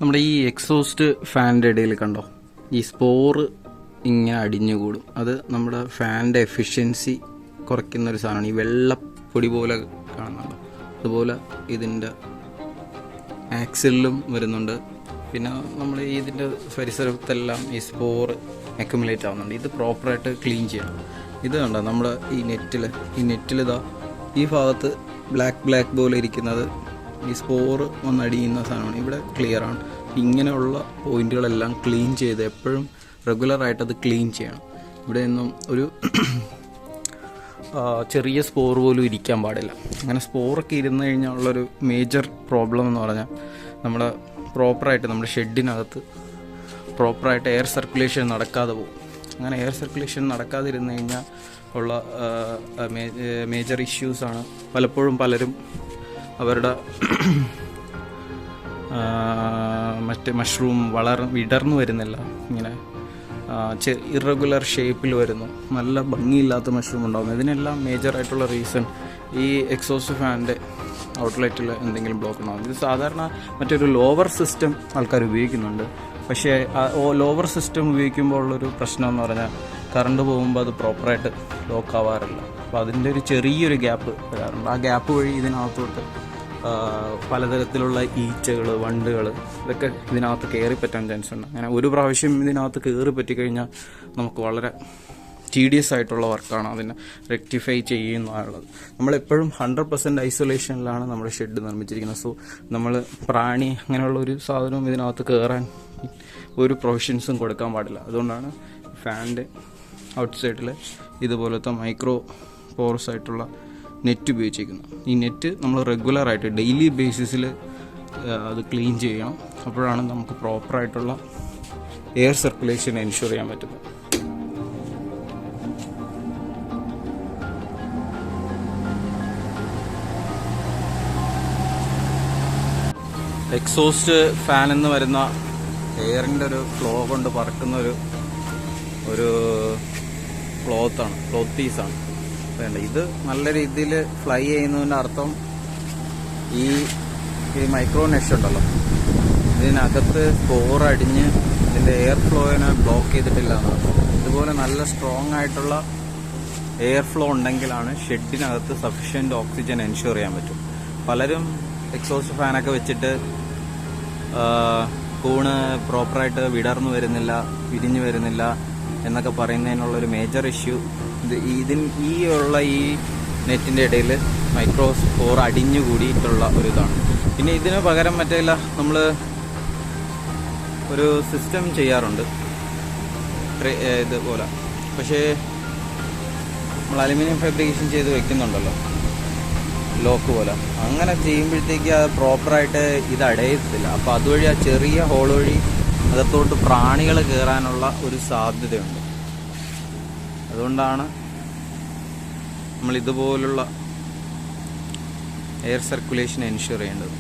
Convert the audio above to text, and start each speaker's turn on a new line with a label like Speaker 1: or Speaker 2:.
Speaker 1: നമ്മുടെ ഈ എക്സോസ്റ്റ് ഫാനിൻ്റെ ഇടയിൽ കണ്ടോ, ഈ സ്പോറ് ഇങ്ങനെ അടിഞ്ഞുകൂടും. അത് നമ്മുടെ ഫാനിൻ്റെ എഫിഷ്യൻസി കുറയ്ക്കുന്നൊരു സാധനമാണ്. ഈ വെള്ളപ്പൊടി പോലെ കാണുന്നുണ്ടോ, അതുപോലെ ഇതിൻ്റെ ആക്സിലും വരുന്നുണ്ട്. പിന്നെ നമ്മൾ ഇതിൻ്റെ പരിസരത്തെല്ലാം ഈ സ്പോർ അക്യുമുലേറ്റ് ആവുന്നുണ്ട്. ഇത് പ്രോപ്പറായിട്ട് ക്ലീൻ ചെയ്യണം. ഇത് കണ്ടോ, നമ്മുടെ ഈ നെറ്റിൽ ഇതാ ഈ ഭാഗത്ത് ബ്ലാക്ക് പോലെ ഇരിക്കുന്നത് ഈ സ്പോറ് വന്നടിയുന്ന സാധനമാണ്. ഇവിടെ ക്ലിയറാണ്. ഇങ്ങനെയുള്ള പോയിന്റുകളെല്ലാം ക്ലീൻ ചെയ്ത് എപ്പോഴും റെഗുലറായിട്ട് അത് ക്ലീൻ ചെയ്യണം. ഇവിടെ നിന്നും ഒരു ചെറിയ സ്പോർ പോലും ഇരിക്കാൻ പാടില്ല. അങ്ങനെ സ്പോറൊക്കെ ഇരുന്ന് കഴിഞ്ഞാൽ ഉള്ളൊരു മേജർ പ്രോബ്ലം എന്ന് പറഞ്ഞാൽ നമ്മുടെ പ്രോപ്പറായിട്ട് നമ്മുടെ ഷെഡിനകത്ത് പ്രോപ്പറായിട്ട് എയർ സർക്കുലേഷൻ നടക്കാതെ പോകും. അങ്ങനെ എയർ സർക്കുലേഷൻ നടക്കാതിരുന്ന് കഴിഞ്ഞാൽ ഉള്ള മേജർ ഇഷ്യൂസാണ്. പലപ്പോഴും പലരും അവരുടെ മറ്റ് മഷ്റൂം വിടർന്നു വരുന്നില്ല, ഇങ്ങനെ ഇറഗുലർ ഷേപ്പിൽ വരുന്നു, നല്ല ഭംഗിയില്ലാത്ത മഷ്റൂം ഉണ്ടാകുന്നു. ഇതിനെല്ലാം മേജറായിട്ടുള്ള റീസൺ ഈ എക്സോസ്റ്റ് ഫാനിൻ്റെ ഔട്ട്ലെറ്റിൽ എന്തെങ്കിലും ബ്ലോക്ക് ഉണ്ടാകും. ഇത് സാധാരണ മറ്റൊരു ലോവർ സിസ്റ്റം ആൾക്കാർ ഉപയോഗിക്കുന്നുണ്ട്. പക്ഷേ ലോവർ സിസ്റ്റം ഉപയോഗിക്കുമ്പോൾ ഉള്ളൊരു പ്രശ്നം എന്ന് പറഞ്ഞാൽ കറണ്ട് പോകുമ്പോൾ അത് പ്രോപ്പറായിട്ട് ലോക്ക് ആവാറില്ല. അപ്പോൾ അതിൻ്റെ ഒരു ചെറിയൊരു ഗ്യാപ്പ് വരാറുണ്ട്. ആ ഗ്യാപ്പ് വഴി ഇതിനകത്തോട്ട് പലതരത്തിലുള്ള ഈച്ചകൾ, വണ്ടുകൾ ഇതൊക്കെ ഇതിനകത്ത് കയറി പറ്റാൻ ചാൻസ് ഉണ്ട്. അങ്ങനെ ഒരു പ്രാവശ്യം ഇതിനകത്ത് കയറി പറ്റിക്കഴിഞ്ഞാൽ നമുക്ക് വളരെ ടീഡിയസ് ആയിട്ടുള്ള വർക്കാണ് അതിനെ റെക്ടിഫൈ ചെയ്യുന്നുള്ളത്. നമ്മളെപ്പോഴും 100% ഐസൊലേഷനിലാണ് നമ്മുടെ ഷെഡ് നിർമ്മിച്ചിരിക്കുന്നത്. സോ നമ്മൾ പ്രാണി അങ്ങനെയുള്ള ഒരു സാധനവും ഇതിനകത്ത് കയറാൻ ഒരു പ്രൊവിഷൻസും കൊടുക്കാൻ പാടില്ല. അതുകൊണ്ടാണ് ഫാനിൻ്റെ ഔട്ട് സൈഡിൽ ഇതുപോലത്തെ മൈക്രോ പോറസ് ആയിട്ടുള്ള നെറ്റ് ഉപയോഗിച്ചിരിക്കുന്നു. ഈ നെറ്റ് നമ്മൾ റെഗുലറായിട്ട് ഡെയിലി ബേസിസിൽ അത് ക്ലീൻ ചെയ്യണം. അപ്പോഴാണ് നമുക്ക് പ്രോപ്പറായിട്ടുള്ള എയർ സർക്കുലേഷൻ എൻഷുർ ചെയ്യാൻ പറ്റുന്നത്. എക്സോസ്റ്റ് ഫാൻ എന്ന് വരുന്ന എയറിൻ്റെ ഒരു ഫ്ലോ കൊണ്ട് പറക്കുന്ന ഒരു ക്ലോത്ത് പീസാണ് വേണ്ട. ഇത് നല്ല രീതിയിൽ ഫ്ലൈ ചെയ്യുന്നതിൻ്റെ അർത്ഥം ഈ മൈക്രോ നെഷ് ഉണ്ടല്ലോ, ഇതിനകത്ത് സ്പോർ അടിഞ്ഞ് ഇതിൻ്റെ എയർ ഫ്ലോയിനെ ബ്ലോക്ക് ചെയ്തിട്ടില്ല എന്നാണ്. ഇതുപോലെ നല്ല സ്ട്രോങ് ആയിട്ടുള്ള എയർ ഫ്ലോ ഉണ്ടെങ്കിലാണ് ഷെഡിനകത്ത് സഫിഷ്യൻറ്റ് ഓക്സിജൻ എൻഷുർ ചെയ്യാൻ പറ്റും. പലരും എക്സോസ്റ്റ് ഫാനൊക്കെ വെച്ചിട്ട് കൂണ് പ്രോപ്പറായിട്ട് വിടർന്നു വരുന്നില്ല, വിരിഞ്ഞു വരുന്നില്ല എന്നൊക്കെ പറയുന്നതിനുള്ളൊരു മേജർ ഇഷ്യൂ ഈ നെറ്റിൻ്റെ ഇടയിൽ മൈക്രോ സ്പോർ അടിഞ്ഞു കൂടിയിട്ടുള്ള ഒരു ഇതാണ്. പിന്നെ ഇതിന് പകരം മറ്റേല്ല നമ്മൾ ഒരു സിസ്റ്റം ചെയ്യാറുണ്ട് ഇതുപോലെ. പക്ഷേ നമ്മൾ അലുമിനിയം ഫാബ്രിക്കേഷൻ ചെയ്ത് വെക്കുന്നുണ്ടല്ലോ ലോക്ക് പോലെ, അങ്ങനെ ചെയ്യുമ്പോഴത്തേക്ക് അത് പ്രോപ്പറായിട്ട് ഇത് അടയത്തില്ല. അപ്പോൾ അതുവഴി ആ ചെറിയ ഹോൾ വഴി അകത്തോട്ട് പ്രാണികൾ കയറാനുള്ള ഒരു സാധ്യതയുണ്ട്. അതുകൊണ്ടാണ് നമ്മൾ ഇതുപോലുള്ള എയർ സർക്കുലേഷൻ എൻഷുർ ചെയ്യേണ്ടത്.